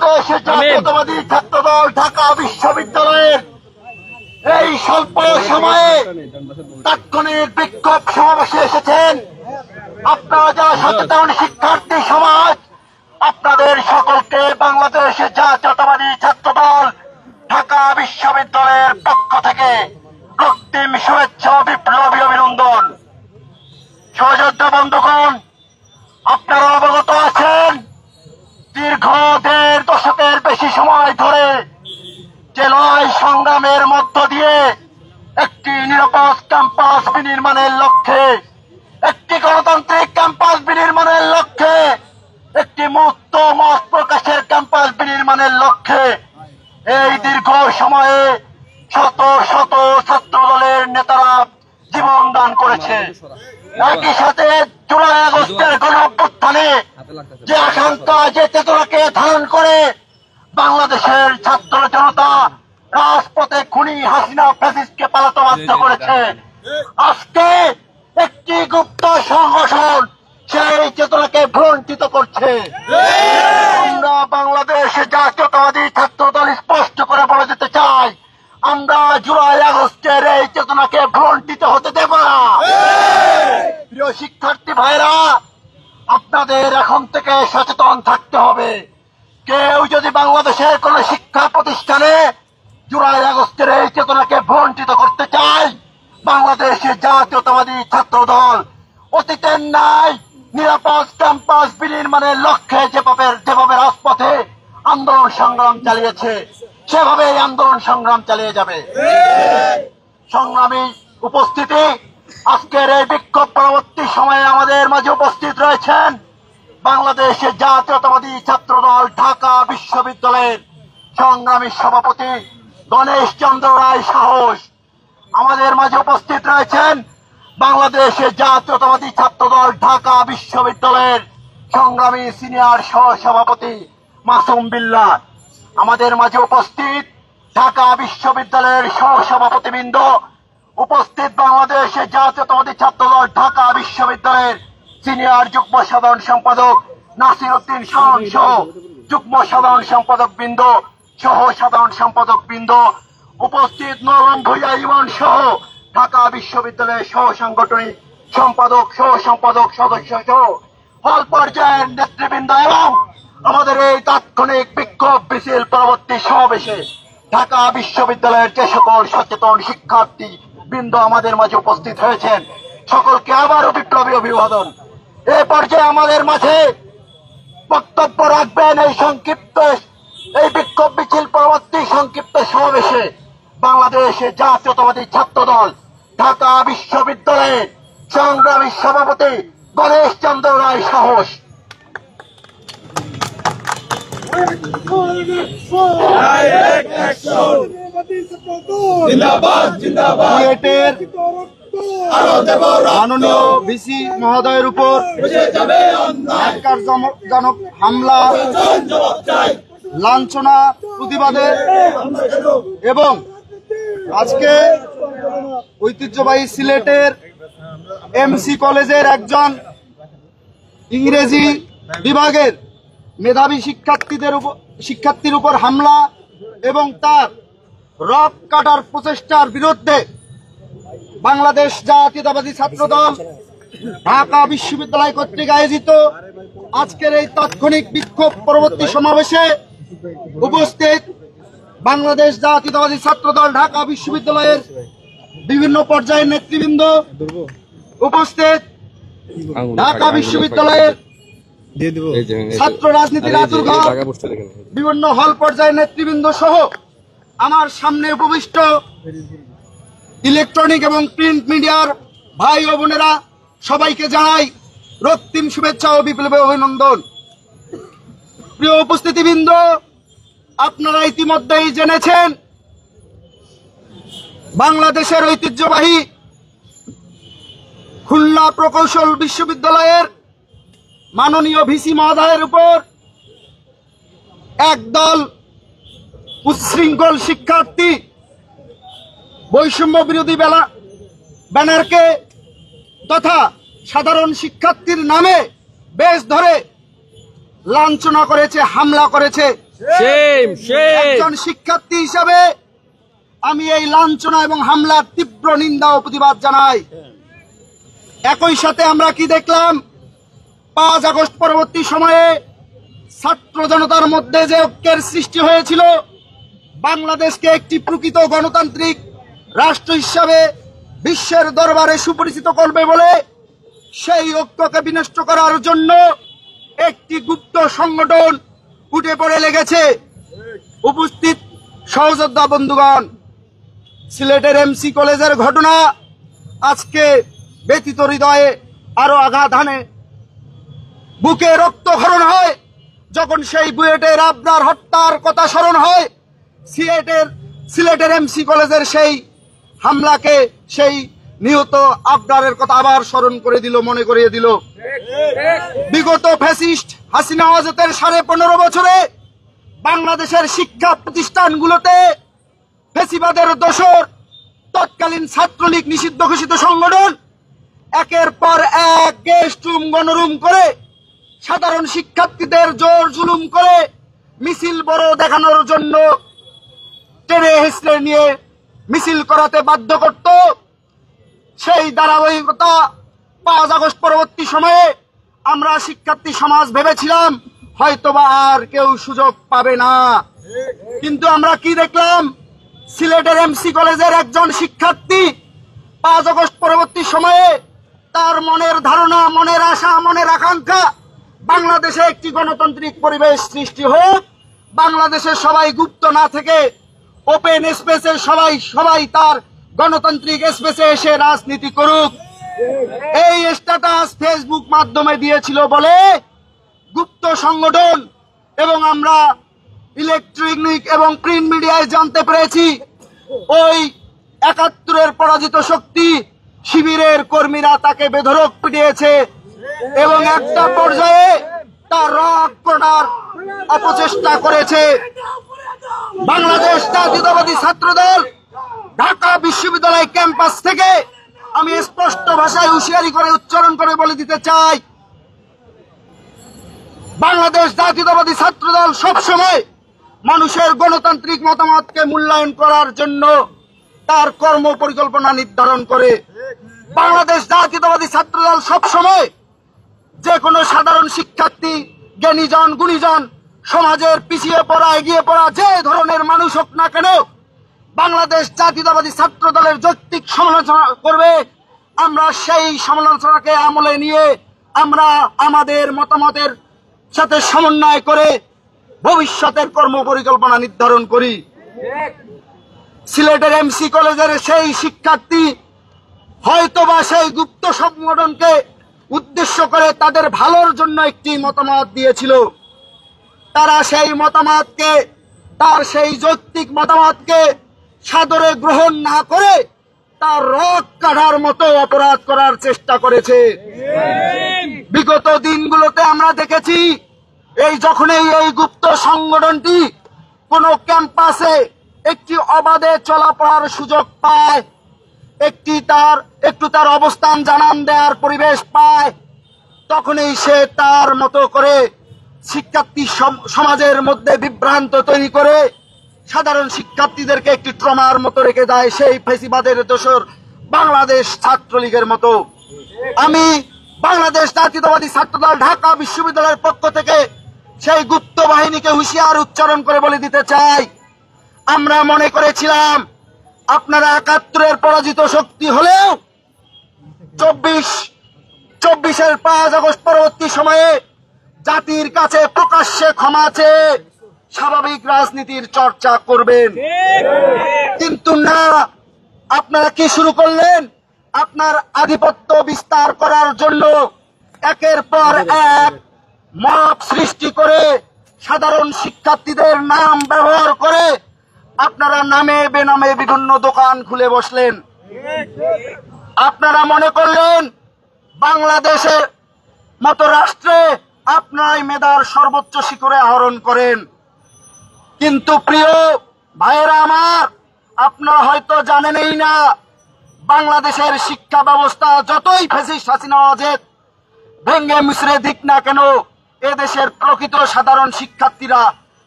বাংলাদেশের জাতীয়তাবাদী ছাত্রদল ঢাকা বিশ্ববিদ্যালয়ের এই স্বল্প সময়ে তাৎক্ষণিক বিক্ষোভ সমাবেশে এসেছেন। আপনারা যারা সচেতন শিক্ষার্থী সমাজ, আপনাদের সকলকে বাংলাদেশের জাতীয়তাবাদী ছাত্রদল ঢাকা বিশ্ববিদ্যালয়ের পক্ষ থেকে রক্তিম শুভেচ্ছা বিপ্লবী অভিনন্দন। সহযোদ্ধা বন্ধুগণ, আপনারা অবগত আছেন দীর্ঘ 1.5 দশকের বেশি সময় ধরে যে লড়াই সংগ্রামের মধ্য দিয়ে একটি নিরাপদ ক্যাম্পাস বিনির্মাণের লক্ষ্যে, একটি গণতান্ত্রিক ক্যাম্পাস বিনির্মাণের লক্ষ্যে, একটি মুক্ত মত প্রকাশের ক্যাম্পাস বিনির্মাণের লক্ষ্যে এই দীর্ঘ সময়ে শত শত ছাত্র দলের নেতারা জীবন দান করেছে। একই সাথে জুলাই আগস্টের গণঅভ্যুত্থানে যে আশঙ্কা, যে চেতনাকে ধারণ করে বাংলাদেশের ছাত্র জনতা রাজপথে খুনি হাসিনা ফ্যাসিস্টকে পালাতে বাধ্য করেছে, আজকে একটি গুপ্ত সংগঠন সেই চেতনাকে ভ্রুণ্ঠিত করছে। আমরা বাংলাদেশ জাতীয়তাবাদী ছাত্রদল স্পষ্ট করে বলে দিতে চাই, আমরা জুলাই আগস্টের এই চেতনাকে ভ্রুণ্ঠিত হতে দেব না। প্রিয় শিক্ষার্থী ভাইরা, আপনাদের এখন থেকে সচেতন থাকতে হবে। কেউ যদি বাংলাদেশের কোন শিক্ষা প্রতিষ্ঠানে জুলাই আগস্টের এই চেতনাকে ভ্রুণ্ঠিত করতে চায়, বাংলাদেশের জাতীয়তাবাদী ছাত্রদল অতীতের ন্যায় নিরাপদ ক্যাম্পাস বিনির্মাণের লক্ষ্যে যেভাবে রাজপথে আন্দোলন সংগ্রাম চালিয়েছে, সেভাবে এই আন্দোলন সংগ্রাম চালিয়ে যাবে। সংগ্রামী উপস্থিতি, আজকের এই বিক্ষোভ পরবর্তী সময়ে আমাদের মাঝে উপস্থিত রয়েছেন বাংলাদেশের জাতীয়তাবাদী ছাত্রদল ঢাকা বিশ্ববিদ্যালয়ের সংগ্রামী সভাপতি গণেশ চন্দ্র রায় সাহস। আমাদের মাঝে উপস্থিত রয়েছেন বাংলাদেশের জাতীয়তাবাদী ছাত্রদল ঢাকা বিশ্ববিদ্যালয়ের সংগ্রামী সিনিয়র সহসভাপতি মাসুম বিল্লাহ। আমাদের মাঝে উপস্থিত ঢাকা বিশ্ববিদ্যালয়ের সহসভাপতিবৃন্দ, উপস্থিত বাংলাদেশের জাতীয়তাবাদী ছাত্রদল ঢাকা বিশ্ববিদ্যালয়ের সিনিয়র যুগ্ম সাধারণ সম্পাদক নাসির উদ্দিন শাওন সহ যুগ্ম সাধারণ সম্পাদক বৃন্দ, সহ সাধারণ সম্পাদক বৃন্দ, উপস্থিত নরম ভূঁইয়া ইমন সহ ঢাকা বিশ্ববিদ্যালয়ের সহ সাংগঠনিক সম্পাদক, সহ সম্পাদক সদস্য সহ হল পর্যায়ের নেতৃবৃন্দ এবং আমাদের এই তাৎক্ষণিক বিক্ষোভ মিছিল পরবর্তী সমাবেশে ঢাকা বিশ্ববিদ্যালয়ের যে সকল সচেতন শিক্ষার্থী বৃন্দ আমাদের মাঝে উপস্থিত হয়েছেন, সকলকে আবারও বিপ্লবী অভিবাদন। এ পর্যায়ে আমাদের মাঝে বক্তব্য রাখবেন এই বিক্ষোভ মিছিল পরবর্তী সংক্ষিপ্ত সমাবেশে বাংলাদেশের জাতীয়তাবাদী ছাত্রদল ঢাকা বিশ্ববিদ্যালয়ের সংগ্রামী সভাপতি গণেশ চন্দ্র রায় সাহস। মাননীয় ভিসি মহোদয়ের উপর জনক হামলা, লাঞ্ছনা প্রতিবাদে এবং আজকে ঐতিহ্যবাহী সিলেটের এমসি কলেজের একজন ইংরেজি বিভাগের মেধাবী শিক্ষার্থীর উপর হামলা এবং তার রক কাটার প্রচেষ্টার বিরুদ্ধে বাংলাদেশ জাতীয়তাবাদী ছাত্রদল ঢাকা বিশ্ববিদ্যালয় কর্তৃক আয়োজিত আজকের এই তাৎক্ষণিক বিক্ষোভ পরবর্তী সমাবেশে উপস্থিত বাংলাদেশ জাতীয়তাবাদী ছাত্রদল ঢাকা বিশ্ববিদ্যালয়ের বিভিন্ন পর্যায়ের নেতৃবৃন্দ, উপস্থিত ঢাকা বিশ্ববিদ্যালয়ের ছাত্র রাজনীতির আতুরঘর বিভিন্ন হল পর্যায়ের নেতৃবৃন্দ সহ আমার সামনে উপবিষ্ট ইলেকট্রনিক এবং প্রিন্ট মিডিয়ার ভাই ও বোনেরা, সবাইকে জানাই রক্তিম শুভেচ্ছা ও বিপ্লবী অভিনন্দন। প্রিয় উপস্থিতিবৃন্দ, আপনারা ইতিমধ্যেই জেনেছেন বাংলাদেশের ঐতিহ্যবাহী খুলনা প্রকৌশল বিশ্ববিদ্যালয়ের মাননীয় ভিসি মহোদয়ের উপর একদল উচ্ছৃঙ্খল শিক্ষার্থী বৈষম্য বিরোধী ব্যানারকে তথা সাধারণ শিক্ষার্থীর নামে বেশ ধরে লাঞ্ছনা করেছে, হামলা করেছে, একজন শিক্ষার্থী হিসাবে আমি এই লাঞ্ছনা এবং হামলার তীব্র নিন্দা ও প্রতিবাদ জানাই। একই সাথে আমরা কি দেখলাম, 5 আগস্ট পরবর্তী সময়ে ছাত্র জনতার মধ্যে যে ঐক্যের সৃষ্টি হয়েছিল, বাংলাদেশকে একটি প্রকৃত গণতান্ত্রিক রাষ্ট্র হিসাবে বিশ্বের দরবারে সুপরিচিত করবে বলে সেই ঐক্যকে বিনষ্ট করার জন্য একটি গুপ্ত সংগঠন উঠে পড়ে লেগেছে। উপস্থিত সহযোদ্ধা বন্ধুগণ, সিলেটের এমসি কলেজের ঘটনা আজকে ব্যথিত হৃদয়ে আরো আঘাত হানে। বুকে রক্তক্ষরণ হয় যখন সেই বুয়েটের আবরার হত্যার কথা স্মরণ হয়। সিলেটের এমসি কলেজের সেই হামলাকে, সেই নিহত আবরারের কথা আবার স্মরণ করে দিল, মনে করিয়ে দিল। বিগত ফ্যাসিস্ট হাসিনা ওয়াজেদের 15.5 বছরে বাংলাদেশের শিক্ষা প্রতিষ্ঠানগুলোতে ফ্যাসিবাদের দোসর তৎকালীন ছাত্রলীগ নিষিদ্ধ ঘোষিত সংগঠন একের পর এক গেস্ট রুম, গণরুম করে সাধারণ শিক্ষার্থীদের জোর জুলুম করে মিছিল বড় দেখানোর জন্য টেনে হেসড়ে নিয়ে মিছিল করাতে বাধ্য করত। সেই ধারাবাহিকতা 5 আগস্ট পরবর্তী সময়ে আমরা শিক্ষার্থী সমাজ ভেবেছিলাম হয়তোবা আর কেউ সুযোগ পাবে না, কিন্তু আমরা কি দেখলাম, সিলেটের এমসি কলেজের একজন শিক্ষার্থী 5 আগস্ট পরবর্তী সময়ে তার মনের ধারণা, মনের আশা, মনের আকাঙ্ক্ষা বাংলাদেশে একটি গণতান্ত্রিক পরিবেশ সৃষ্টি হোক, বাংলাদেশে সবাই গুপ্ত না থেকে ওপেন স্পেসে সবাই তার গণতান্ত্রিক স্পেসে এসে রাজনীতি করুক, এই স্ট্যাটাস ফেসবুক মাধ্যমে দিয়েছিল বলে গুপ্ত সংগঠন এবং আমরা ইলেকট্রনিক এবং প্রিন্ট মিডিয়ায় জানতে পেরেছি ওই 71-এর পরাজিত শক্তি শিবিরের কর্মীরা তাকে বেধড়ক পিটিয়েছে এবং একটা পর্যায়ে তার রক করার অপচেষ্টা করেছে। বাংলাদেশ জাতীয়তাবাদী ছাত্রদল ঢাকা বিশ্ববিদ্যালয় ক্যাম্পাস থেকে আমি স্পষ্ট ভাষায় হুঁশিয়ারি করে উচ্চারণ করে বলে দিতে চাই, বাংলাদেশ জাতীয়তাবাদী ছাত্রদল সবসময় মানুষের গণতান্ত্রিক মতামতকে মূল্যায়ন করার জন্য তার কর্ম পরিকল্পনা নির্ধারণ করে। বাংলাদেশ জাতীয়তাবাদী ছাত্রদল সবসময় যে কোনো সাধারণ শিক্ষার্থী, জ্ঞানীজন, গুণীজন, সমাজের পিছিয়ে পড়া, এগিয়ে পড়া যে ধরনের মানুষ হোক না কেন, বাংলাদেশ জাতীয়তাবাদী ছাত্র দলের যৌক্তিক সমালোচনা করবে। আমরা সেই সমালোচনাকে আমলে নিয়ে আমরা আমাদের মতামতের সাথে সমন্বয় করে ভবিষ্যতের কর্ম পরিকল্পনা নির্ধারণ করি। সিলেটের এমসি কলেজের সেই শিক্ষার্থী হয়তোবা সেই গুপ্ত সংগঠনকে উদ্দেশ্য করে তাদের ভালোর জন্য একটি মতামত দিয়েছিল। তারা সেই মতামতকে, তার সেই যৌক্তিক মতামতকে সাদরে গ্রহণ না করে তার রক কাটার মতো অপরাধ করার চেষ্টা করেছে। বিগত দিনগুলোতে আমরা দেখেছি যখনই এই গুপ্ত সংগঠনটি কোন ক্যাম্পাসে একটি অবাধে চলাফেরার সুযোগ পায়, একটু তার অবস্থান জানান দেওয়ার পরিবেশ পায়, তখনই সে তার মতো করে শিক্ষার্থী সমাজের মধ্যে বিভ্রান্ত তৈরি করে সাধারণ শিক্ষার্থীদেরকে একটি ট্রমার মতো রেখে দেয়, সেই ফেসিবাদের দোসর বাংলাদেশ ছাত্রলীগের মতো। আমি বাংলাদেশ জাতীয়তাবাদী ছাত্রদল ঢাকা বিশ্ববিদ্যালয়ের পক্ষ থেকে সেই গুপ্ত বাহিনীকে হুঁশিয়ার উচ্চারণ করে বলে দিতে চাই, আমরা মনে করেছিলাম আপনারা 71-এর পরাজিত শক্তি হলেও 24-এর 5 আগস্ট পরবর্তী সময়ে জাতির কাছে প্রকাশ্যে ক্ষমা চেয়ে স্বাভাবিক রাজনীতির চর্চা করবেন, কিন্তু না, আপনারা কি শুরু করলেন? আপনার আধিপত্য বিস্তার করার জন্য একের পর এক মব সৃষ্টি করে সাধারণ শিক্ষার্থীদের নাম ব্যবহার করে আপনারা নামে বেনামে বিভিন্ন দোকান খুলে বসলেন। আপনারা মনে করলেন বাংলাদেশের মতো রাষ্ট্রে আপনারাই মেধার সর্বোচ্চ শিখরে আহরণ করেন, কিন্তু প্রিয় ভাইয়েরা আমার, আপনারা হয়তো জানেনই না বাংলাদেশের শিক্ষা ব্যবস্থা যতই ফ্যাসিস্ট হাসিনা ওয়াজেদ ভেঙ্গে মিশ্রে দিক না কেন, এদেশের প্রকৃত সাধারণ শিক্ষার্থীরা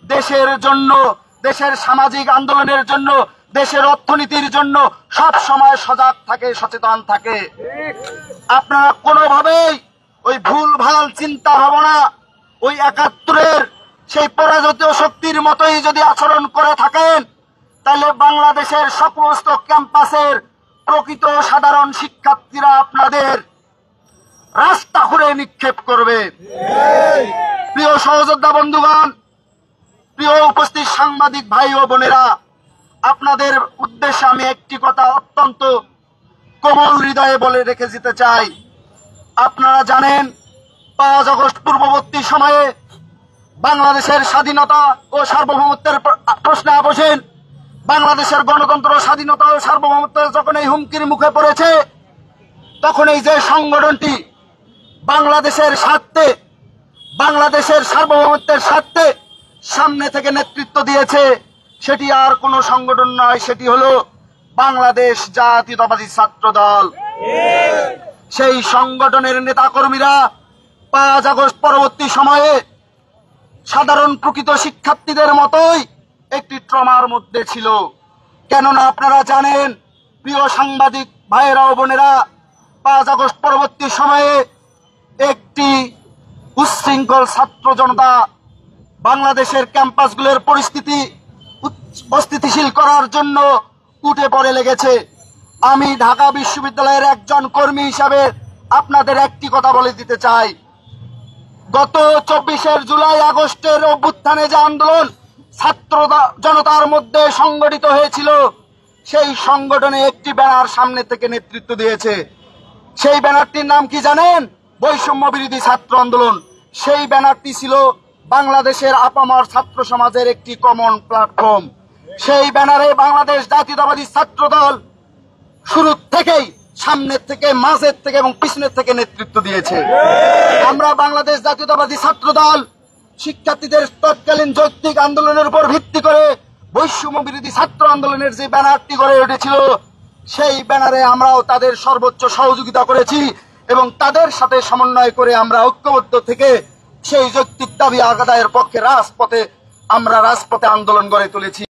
দেশের জন্য, দেশের সামাজিক আন্দোলনের জন্য, দেশের অর্থনীতির জন্য সব সময় সজাগ থাকে, সচেতন থাকে। আপনারা কোনোভাবেই ওই ভুল ভাল চিন্তা ভাবনা, ওই ৭১-এর সেই পরাজিত শক্তির মতোই যদি আচরণ করে থাকেন, তাহলে বাংলাদেশের সমস্ত ক্যাম্পাসের প্রকৃত সাধারণ শিক্ষার্থীরা আপনাদের রাস্তা খুঁড়ে নিক্ষেপ করবে। প্রিয় সহযোদ্ধা বন্ধুগণ, প্রিয় উপস্থিত সাংবাদিক ভাই ও বোনেরা, আপনাদের উদ্দেশ্যে আমি একটি কথা অত্যন্ত কোমল হৃদয়ে বলে রেখে যেতে চাই। আপনারা জানেন ৫ আগস্ট পূর্ববর্তী সময়ে বাংলাদেশের স্বাধীনতা ও সার্বভৌমত্বের প্রশ্নে বসেন, বাংলাদেশের গণতন্ত্র, স্বাধীনতা ও সার্বভৌমত্ব যখন এই হুমকির মুখে পড়েছে, তখন এই যে সংগঠনটি বাংলাদেশের স্বার্থে, বাংলাদেশের সার্বভৌমত্বের স্বার্থে সামনে থেকে নেতৃত্ব দিয়েছে, সেটি আর কোনো সংগঠন নয়, সেটি হলো বাংলাদেশ জাতীয়তাবাদী ছাত্র দল। সেই সংগঠনের নেতাকর্মীরা ৫ আগস্ট পরবর্তী সময়ে সাধারণ প্রকৃত শিক্ষার্থীদের মতোই একটি ট্রমার মধ্যে ছিল। কেননা আপনারা জানেন, প্রিয় সাংবাদিক ভাইয়েরা ও বোনেরা, ৫ আগস্ট পরবর্তী সময়ে একটি উচ্ছৃঙ্খল ছাত্র জনতা বাংলাদেশের ক্যাম্পাসগুলোর পরিস্থিতি অস্থিতিশীল করার জন্য উঠে পড়ে লেগেছে। আমি ঢাকা বিশ্ববিদ্যালয়ের একজন কর্মী হিসাবে আপনাদের একটি কথা বলে দিতে চাই। গত ২৪ জুলাই আগস্টের অভ্যুত্থানে যে আন্দোলন ছাত্র জনতার মধ্যে সংগঠিত হয়েছিল, সেই সংগঠনে একটি ব্যানার সামনে থেকে নেতৃত্ব দিয়েছে। সেই ব্যানারটির নাম কি জানেন? বৈষম্য বিরোধী ছাত্র আন্দোলন। সেই ব্যানারটি ছিল বাংলাদেশের আপামর ছাত্র সমাজের একটি কমন প্ল্যাটফর্ম। সেই ব্যানারে বাংলাদেশ জাতীয়তাবাদী ছাত্র দল শুরু থেকেই সামনের থেকে, মাঝের থেকে এবং পিছনের থেকে নেতৃত্ব দিয়েছে। আমরা বাংলাদেশ জাতীয়তাবাদী ছাত্র দল শিক্ষার্থীদের তৎকালীন যৌক্তিক আন্দোলনের উপর ভিত্তি করে বৈষম্য বিরোধী ছাত্র আন্দোলনের যে ব্যানারটি গড়ে উঠেছিল, সেই ব্যানারে আমরাও তাদের সর্বোচ্চ সহযোগিতা করেছি এবং তাদের সাথে সমন্বয় করে আমরা ঐক্যবদ্ধ থেকে সেই যৌক্তিক দাবি আদায়ের পক্ষে রাজপথে আন্দোলন গড়ে তুলেছি।